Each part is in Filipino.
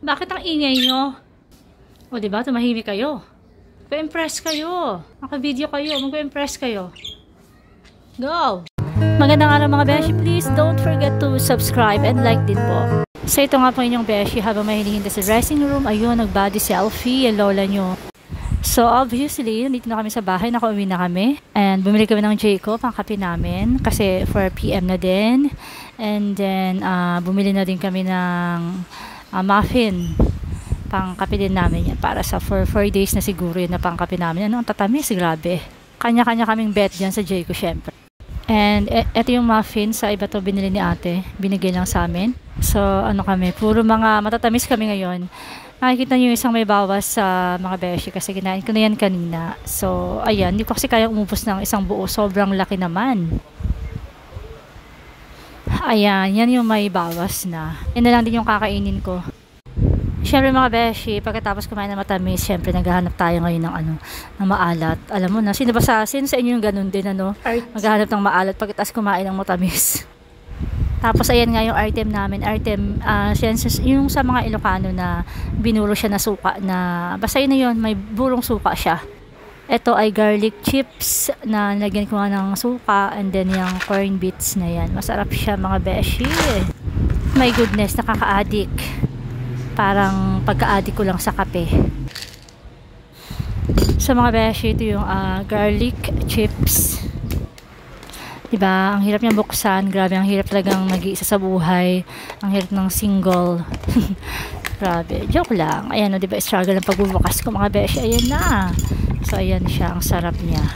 Bakit ang ingay nyo? O diba, tumahimik kayo. Mag-impress kayo. Naka-video kayo. Mag-impress kayo. Go! Magandang araw mga beshi. Please don't forget to subscribe and like din po. So ito nga po inyong beshi habang may hinihintay sa dressing room. Ayun, nag-body selfie. Yung lola nyo. So obviously, nandito na kami sa bahay. Nakauwi na kami. And bumili kami ng Jayco, pang kape namin. Kasi 4 PM na din. And then, bumili na din kami ng muffin. Pang kape din namin yan. Para sa 4 days na siguro yun na pang kape namin. Ano, ang tatamis, grabe. Kanya-kanya kaming bet dyan sa Jayco, syempre. And eto yung muffin, sa iba to binili ni ate. Binigay lang sa amin. So, ano kami, puro mga matatamis kami ngayon. Nakikita nyo yung isang may bawas sa mga beshi kasi kinain ko na yan kanina. So, ayan, hindi ko kasi kaya umubos ng isang buo. Sobrang laki naman. Ayan, yan yung may bawas na. Yan na lang din yung kakainin ko. Siyempre mga beshi, pagkatapos kumain ng matamis, siyempre naghahanap tayo ngayon ng ng maalat. Alam mo na, sino sa inyo yung ganun din, maghahanap ng maalat pagkatapos kumain ng matamis. Tapos ayan nga yung item namin, yung sa mga Ilocano na binuro siya na suka na, basta yun na yun, may burong suka siya. Ito ay garlic chips na nilagyan ko nga ng suka, and then yung corn bits na yan. Masarap siya mga beshi. My goodness, nakaka-addict. Parang pagka-addict ko lang sa kape. So mga beshi, ito yung garlic chips. Diba? Ang hirap niyang buksan. Grabe, ang hirap talagang nag-iisa sa buhay. Ang hirap ng single. Grabe. Joke lang. Ayan o, diba? Struggle ang pagbubukas ko mga beshi. Ayan na. So, ayan siya. Ang sarap niya.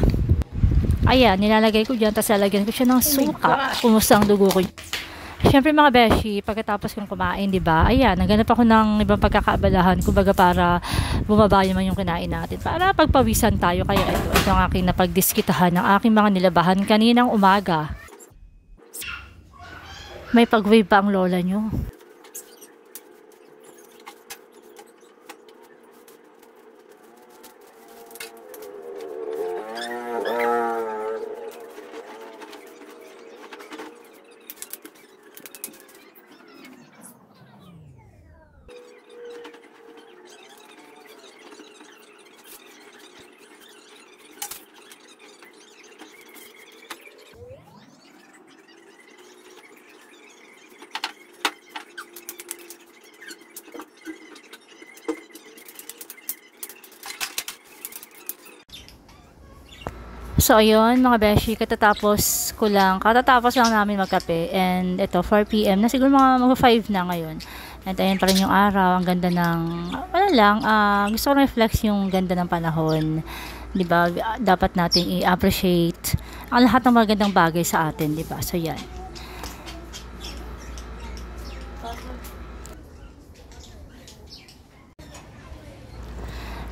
Ayan, nilalagay ko dyan. Tapos lalagyan ko siya ng suka. Kumusta ang dugo ko. Siyempre mga beshi, pagkatapos kong kumain, diba? Ayan, naghanap ako ng ibang pagkakaabalahan. Kumbaga para bumaba naman yung kinain natin. Para pagpawisan tayo. Kaya ito ang aking napagdiskitahan ng aking mga nilabahan kaninang umaga. May pag-wave pa ang lola nyo. So, ayun, mga beshi, katatapos lang namin magkape. And ito, 4 PM na, siguro mga 5 na ngayon. And ayun pa rin yung araw, ang ganda ng, wala lang, gusto ko reflex yung ganda ng panahon. Diba? Dapat nating i-appreciate ang lahat ng magandang bagay sa atin, diba? So, yan.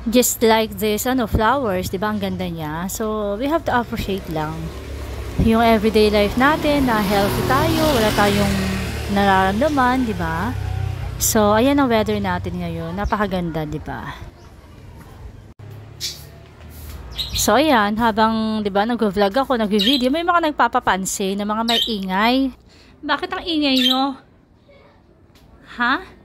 Just like this, flowers, diba? Ang ganda niya. So, we have to appreciate lang yung everyday life natin, na healthy tayo, wala tayong nararamdaman, diba? So, ayan ang weather natin ngayon. Napakaganda, diba? So, ayan, habang, diba, nag-vlog ako, nag-video, may mga nagpapapansin na mga may ingay. Bakit ang ingay nyo? Ha?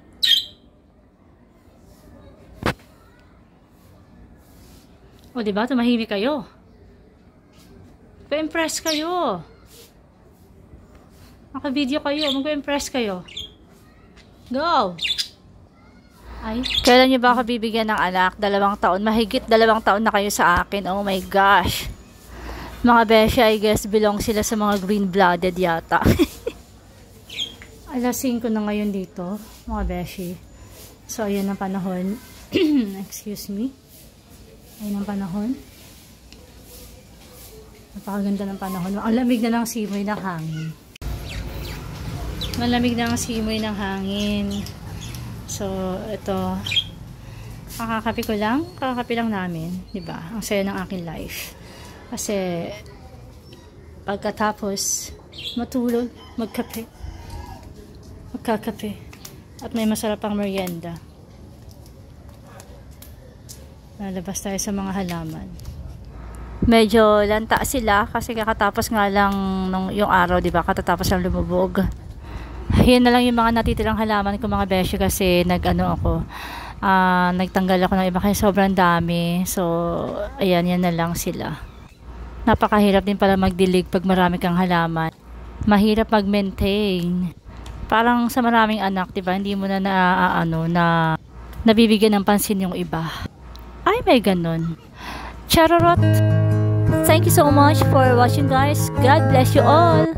O diba, tumahimik kayo. Mag-impress kayo. Naka-video kayo, mag-impress kayo. Go! Ay, kailan nyo ba ako bibigyan ng anak? 2 taon. Mahigit 2 taon na kayo sa akin. Oh my gosh. Mga beshi, I guess, belong sila sa mga green-blooded yata. Alas 5 na ngayon dito, mga beshi. So, ayan ang panahon. Excuse me. Ayun ang panahon. Napakaganda ng panahon. Ang lamig na ng simoy ng hangin. Malamig na ang simoy ng hangin. So, ito. Kakakape lang namin. Diba? Ang saya ng aking life. Kasi, pagkatapos, matulog, magkakape. At may masarap pang merienda. Lalabas tayo sa mga halaman. Medyo lanta sila kasi kakatapos nga lang yung araw, diba? Katatapos lang lumubog. Yun na lang yung mga natitirang halaman ko mga beshi kasi nagtanggal ako ng iba kasi sobrang dami. So, ayan, yan na lang sila. Napakahirap din pala magdilig pag marami kang halaman. Mahirap mag-maintain. Parang sa maraming anak, 'di ba? Hindi mo na nabibigyan ng pansin yung iba. Ay, may ganun. Charot. Thank you so much for watching, guys. God bless you all.